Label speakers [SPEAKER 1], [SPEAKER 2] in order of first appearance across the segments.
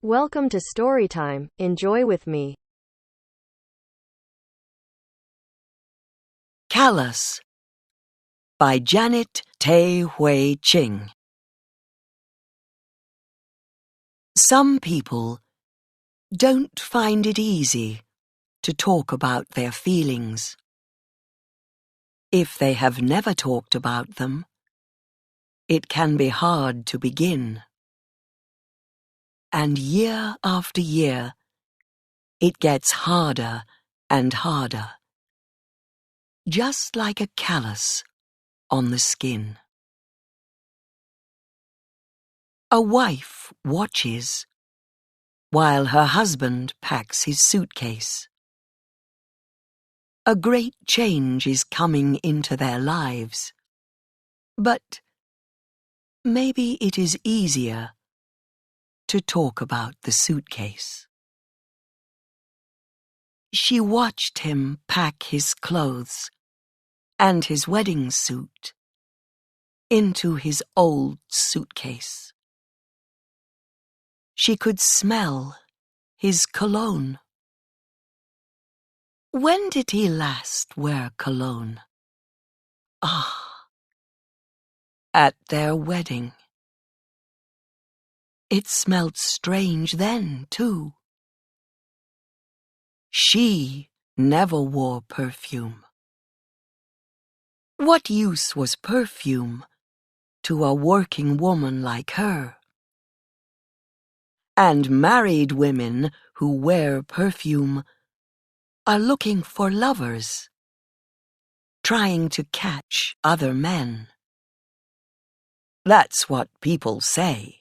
[SPEAKER 1] Welcome to Storytime. Enjoy with me.
[SPEAKER 2] Callus by Janet Tae Hui Ching. Some people don't find it easy to talk about their feelings. If they have never talked about them, it can be hard to begin. And year after year, it gets harder and harder, just like a callus on the skin. A wife watches while her husband packs his suitcase. A great change is coming into their lives, but maybe it is easier to talk about the suitcase. She watched him pack his clothes and his wedding suit into his old suitcase. She could smell his cologne. When did he last wear cologne? Ah, at their wedding. It smelled strange then, too. She never wore perfume. What use was perfume to a working woman like her? And married women who wear perfume are looking for lovers, trying to catch other men. That's what people say.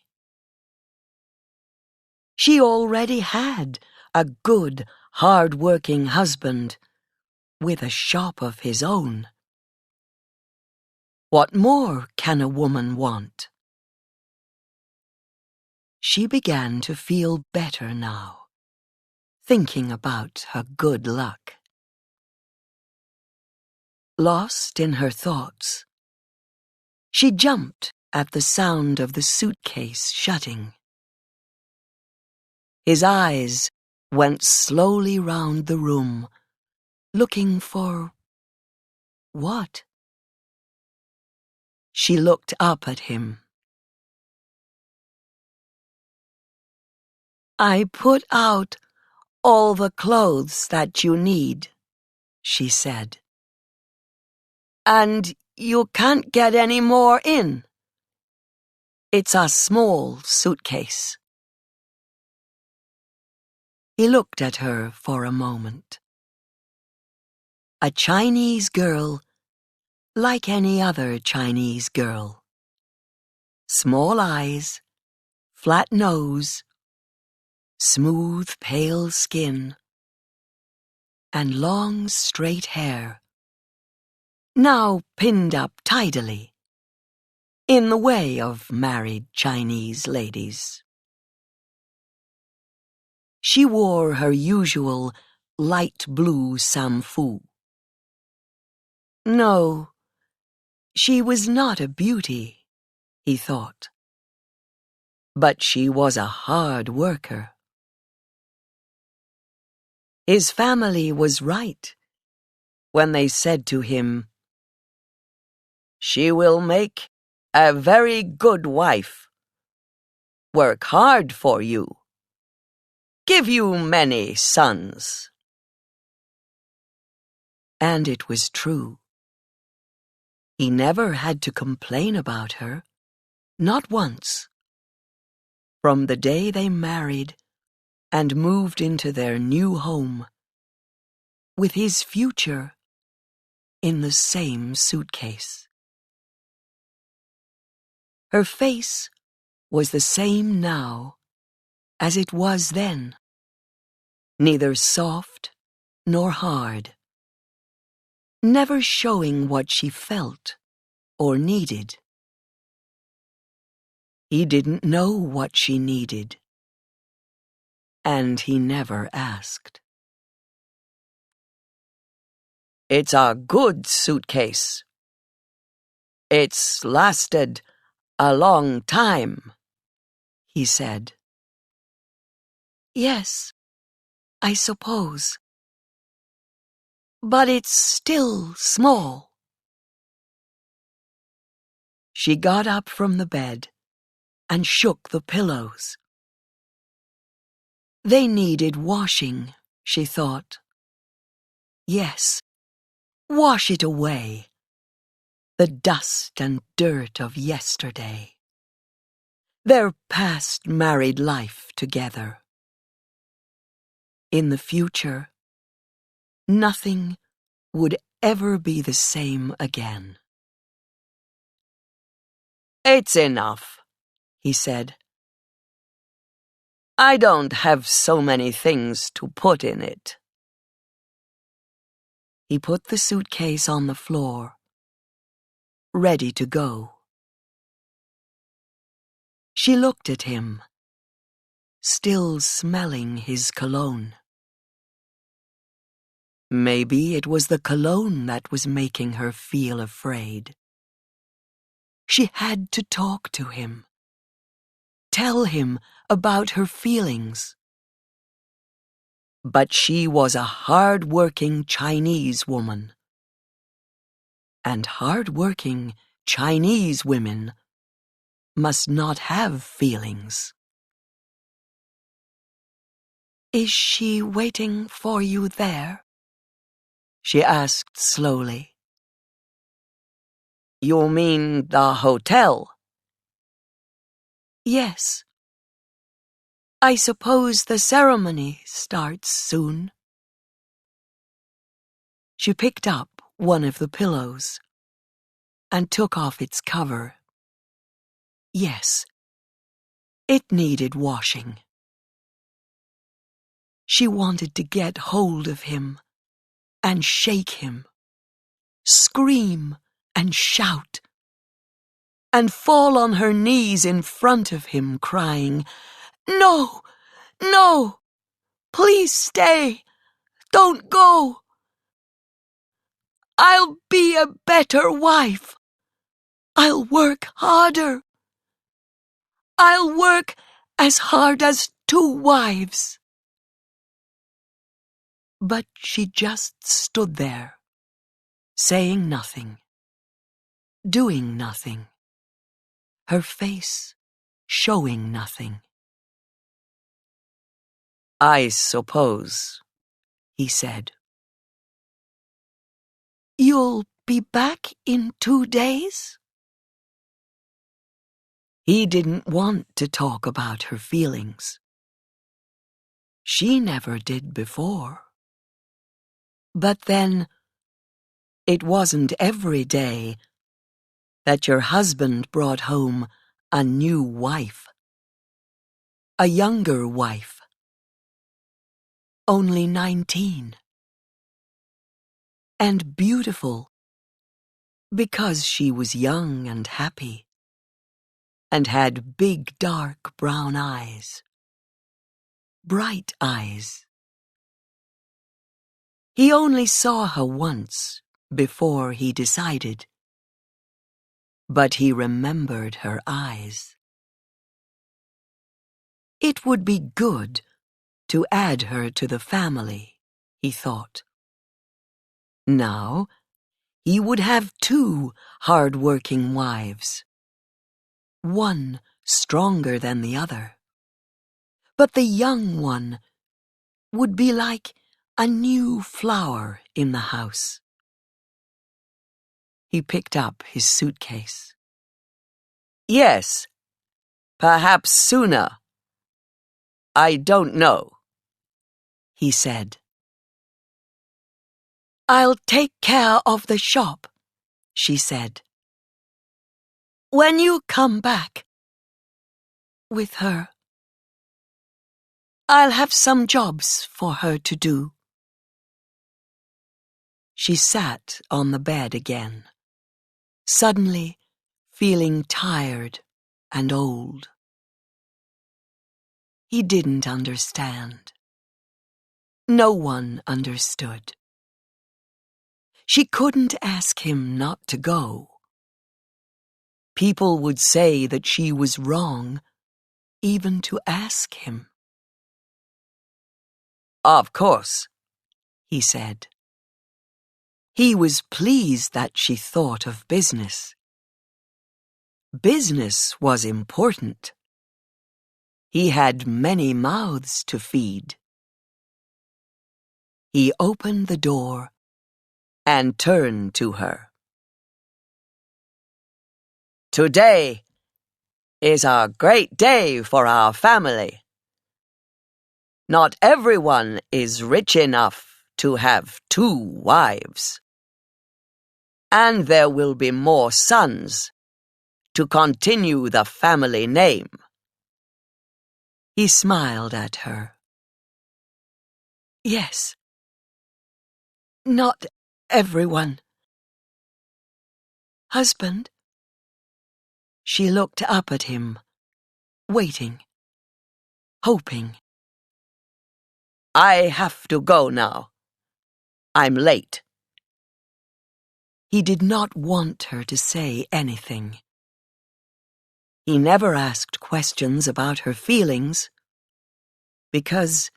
[SPEAKER 2] She already had a good, hard-working husband with a shop of his own. What more can a woman want? She began to feel better now, thinking about her good luck. Lost in her thoughts, she jumped at the sound of the suitcase shutting. His eyes went slowly round the room, looking for what? She looked up at him. "I put out all the clothes that you need," she said. "And you can't get any more in. It's a small suitcase." He looked at her for a moment. A Chinese girl like any other Chinese girl. Small eyes, flat nose, smooth pale skin, and long straight hair, now pinned up tidily, in the way of married Chinese ladies. She wore her usual light blue samfu. No, she was not a beauty, he thought, but she was a hard worker. His family was right when they said to him, "She will make a very good wife, work hard for you, give you many sons." And it was true. He never had to complain about her, not once. From the day they married and moved into their new home, with his future in the same suitcase. Her face was the same now as it was then, neither soft nor hard, never showing what she felt or needed. He didn't know what she needed, and he never asked. "It's a good suitcase. It's lasted a long time," he said. Yes, I suppose. But it's still small. She got up from the bed and shook the pillows. They needed washing, she thought. Yes, wash it away, the dust and dirt of yesterday. Their past married life together. In the future, nothing would ever be the same again. It's enough, he said. I don't have so many things to put in it. He put the suitcase on the floor, ready to go. She looked at him, still smelling his cologne. Maybe it was the cologne that was making her feel afraid. She had to talk to him, tell him about her feelings. But she was a hard-working Chinese woman. And hard-working Chinese women must not have feelings. Is she waiting for you there? She asked slowly. You mean the hotel? Yes. I suppose the ceremony starts soon. She picked up one of the pillows and took off its cover. Yes, it needed washing. She wanted to get hold of him and shake him, scream and shout, and fall on her knees in front of him, crying, "No, no, please stay, don't go. I'll be a better wife. I'll work harder. I'll work as hard as 2 wives. But she just stood there, saying nothing, doing nothing, her face showing nothing. I suppose, he said. You'll be back in 2 days? He didn't want to talk about her feelings. She never did before. But then, it wasn't every day that your husband brought home a new wife, a younger wife, only 19, and beautiful because she was young and happy and had big dark brown eyes, bright eyes. He only saw her once before he decided, but he remembered her eyes. It would be good to add her to the family, he thought. Now, he would have 2 hard-working wives, one stronger than the other. But the young one would be like a new flower in the house. He picked up his suitcase. Yes, perhaps sooner. I don't know, he said. I'll take care of the shop, she said. When you come back with her, I'll have some jobs for her to do. She sat on the bed again, suddenly feeling tired and old. He didn't understand. No one understood. She couldn't ask him not to go. People would say that she was wrong even to ask him. Of course, he said. He was pleased that she thought of business. Business was important. He had many mouths to feed. He opened the door and turned to her. Today is a great day for our family. Not everyone is rich enough to have 2 wives. And there will be more sons to continue the family name. He smiled at her. Yes, not everyone. Husband? She looked up at him, waiting, hoping. I have to go now. I'm late. He did not want her to say anything. He never asked questions about her feelings because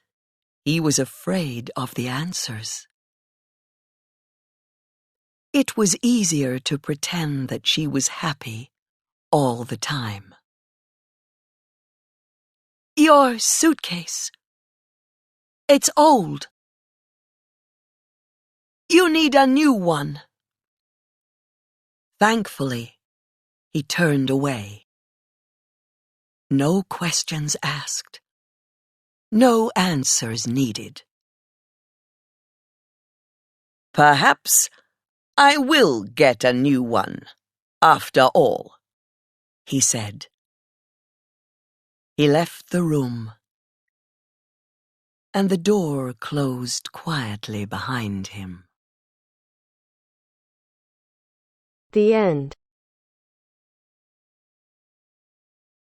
[SPEAKER 2] he was afraid of the answers. It was easier to pretend that she was happy all the time. Your suitcase. It's old. You need a new one. Thankfully, he turned away. No questions asked. No answers needed. Perhaps I will get a new one, after all, he said. He left the room, and the door closed quietly behind him.
[SPEAKER 1] The end.